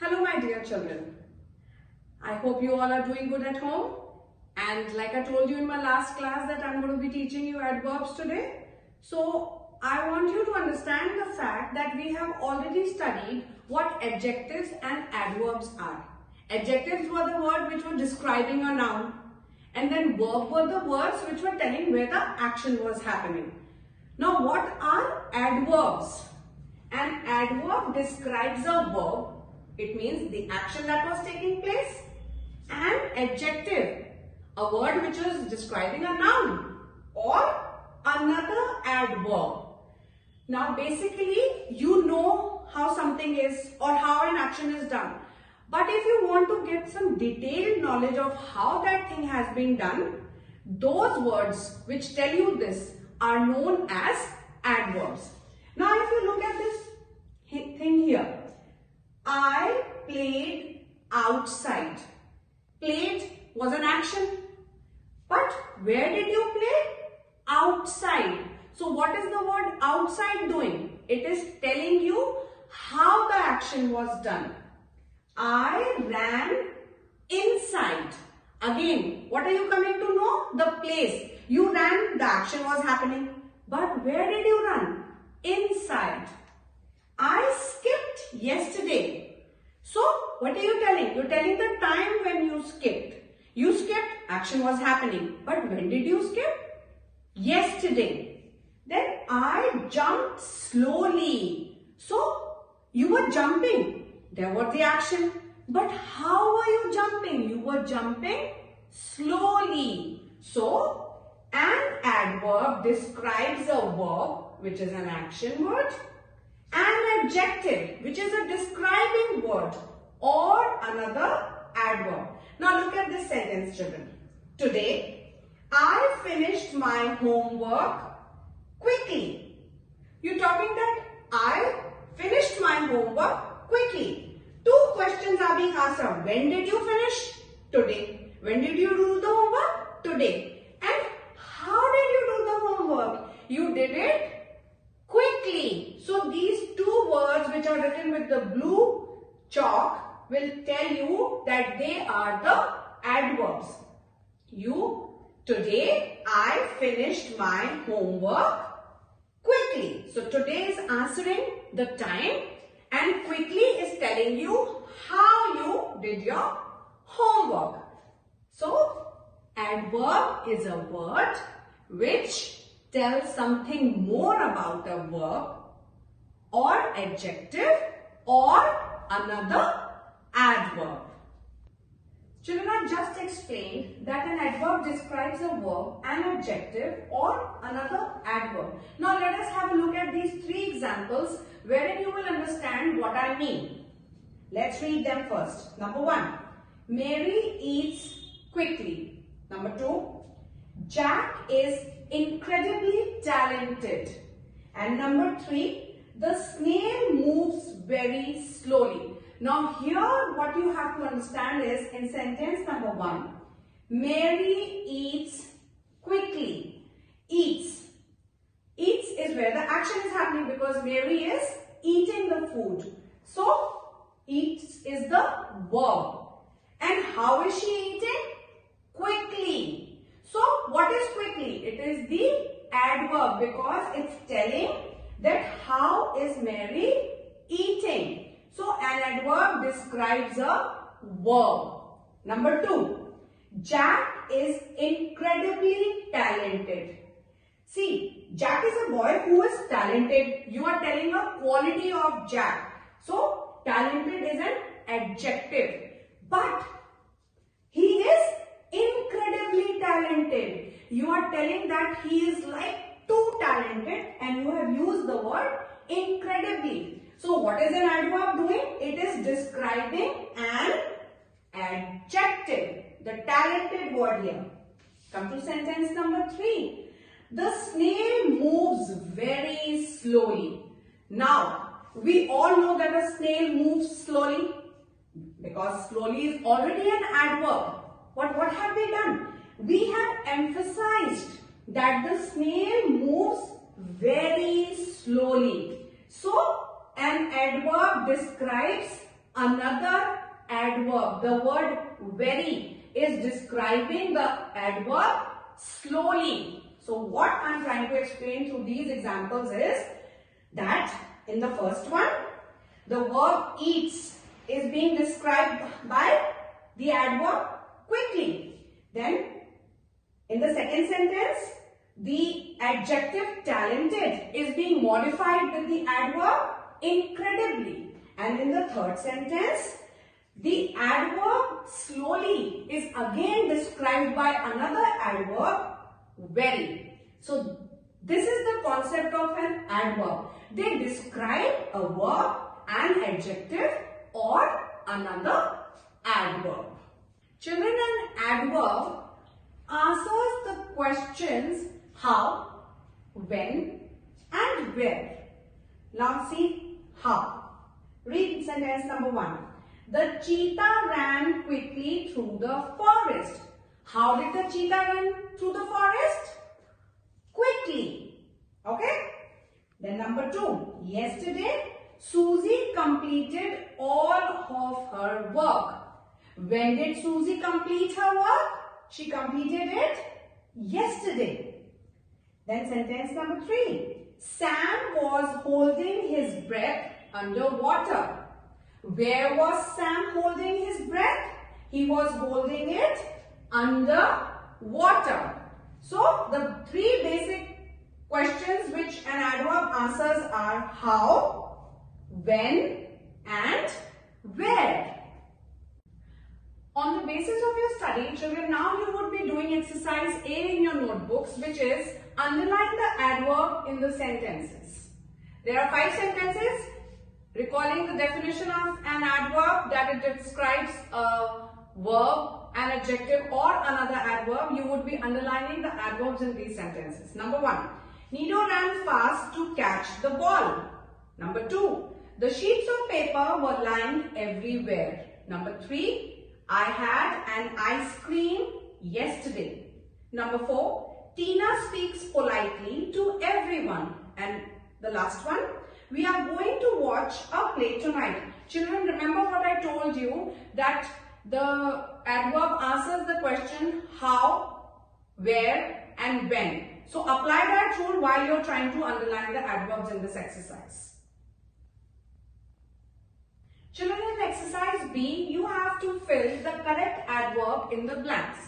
Hello my dear children, I hope you all are doing good at home, and like I told you in my last class that I'm going to be teaching you adverbs today. So I want you to understand the fact that we have already studied what adjectives and adverbs are. Adjectives were the word which were describing a noun, and then verb were the words which were telling where the action was happening. Now what are adverbs? An adverb describes a verb. It means the action that was taking place. An adjective, a word which is describing a noun or another adverb. Now basically you know how something is or how an action is done. But if you want to get some detailed knowledge of how that thing has been done, those words which tell you this are known as adverbs. Now if you look at this thing here, I played outside. Played was an action. But where did you play? Outside. So what is the word outside doing? It is telling you how the action was done. I ran inside. Again, what are you coming to know? The place. You ran, the action was happening. But where did you run? Inside. I skipped yesterday. So, what are you telling? You're telling the time when you skipped. You skipped, action was happening. But when did you skip? Yesterday. Then I jumped slowly. So, you were jumping. There was the action. But how were you jumping? You were jumping slowly. So, an adverb describes a verb, which is an action word. An adjective, which is a describing word, or another adverb. Now look at this sentence, children. Today, I finished my homework quickly. You're talking that I finished my homework quickly. Two questions are being asked. When did you finish? Today. When did you do the homework? Today. And how did you do the homework? You did it quickly. So these two words which are written with the blue chalk will tell you that they are the adverbs. Today I finished my homework quickly. So today is answering the time and quickly is telling you how you did your homework. So adverb is a word which tells something more about a verb or adjective or another adverb. Children, I just explained that an adverb describes a verb, an adjective or another adverb. Now let us have a look at these three examples wherein you will understand what I mean. Let's read them first. Number 1, Mary eats quickly. Number 2, Jack is incredibly talented. And number 3, the snail moves very slowly. Now here what you have to understand is in sentence number 1, Mary eats quickly. Eats. Eats is where the action is happening because Mary is eating the food. So eats is the verb. And how is she eating? Quickly. So what is quickly? It is the adverb because it's telling that how is Mary eating. So an adverb describes a verb. Number 2, Jack is incredibly talented. See, Jack is a boy who is talented. You are telling a quality of Jack. So talented is an adjective. But he is incredibly talented. You are telling that he is like too talented and you have used the word incredibly. So what is an adverb doing? It is describing an adjective. The talented word here. Come to sentence number 3. The snail moves very slowly. Now, we all know that a snail moves slowly because slowly is already an adverb. But what have we done? We have emphasized that the snail moves very slowly. So, an adverb describes another adverb. The word very is describing the adverb slowly. So what I'm trying to explain through these examples is that in the first one, the verb eats is being described by the adverb quickly. Then in the second sentence, the adjective talented is being modified with the adverb incredibly. And in the third sentence, the adverb slowly is again described by another adverb very. So this is the concept of an adverb. They describe a verb, an adjective or another adverb. Children, an adverb answers the questions how, when and where. Now see how. Read sentence number 1. The cheetah ran quickly through the forest. How did the cheetah run through the forest? Quickly. Okay? Then number 2. Yesterday, Susie completed all of her work. When did Susie complete her work? She completed it yesterday. Then sentence number 3. Sam was holding his breath underwater. Where was Sam holding his breath? He was holding it under water. So the 3 basic questions which an adverb answers are how, when and where. On the basis of your study, children, now you would be doing exercise A in your notebooks, which is underline the adverb in the sentences. There are 5 sentences. Recalling the definition of an adverb, that it describes a verb, an adjective or another adverb, you would be underlining the adverbs in these sentences. Number 1. Nido ran fast to catch the ball. Number 2. The sheets of paper were lying everywhere. Number 3. I had an ice cream yesterday. Number 4. Tina speaks politely to everyone. And the last one. We are going to watch a play tonight. Children, remember what I told you, that the adverb answers the question how, where and when. So apply that rule while you're trying to underline the adverbs in this exercise. Children, in exercise B, you have to fill the correct adverb in the blanks.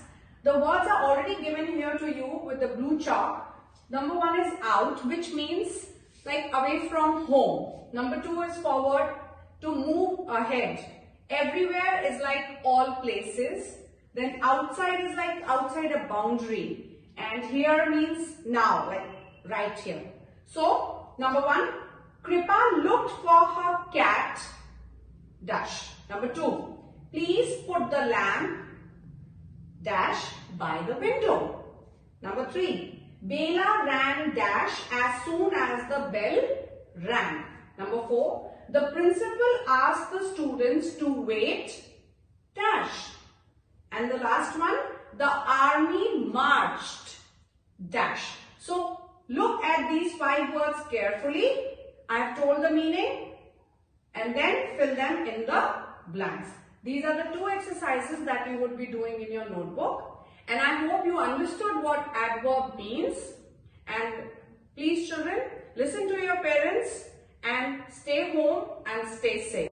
The words are already given here to you with the blue chalk. Number 1 is out, which means like away from home. Number 2 is forward, to move ahead. Everywhere is like all places. Then outside is like outside a boundary. And here means now, like right here. So, number 1, Kripa looked for her cat, dash. Number 2, please put the lamp, dash, by the window. Number 3, Bela ran dash as soon as the bell rang. Number 4, the principal asked the students to wait, dash. And the last one, the army marched, dash. So look at these 5 words carefully. I have told the meaning and then fill them in the blanks. These are the 2 exercises that you would be doing in your notebook. And I hope you understood what adverb means. And please children, listen to your parents and stay home and stay safe.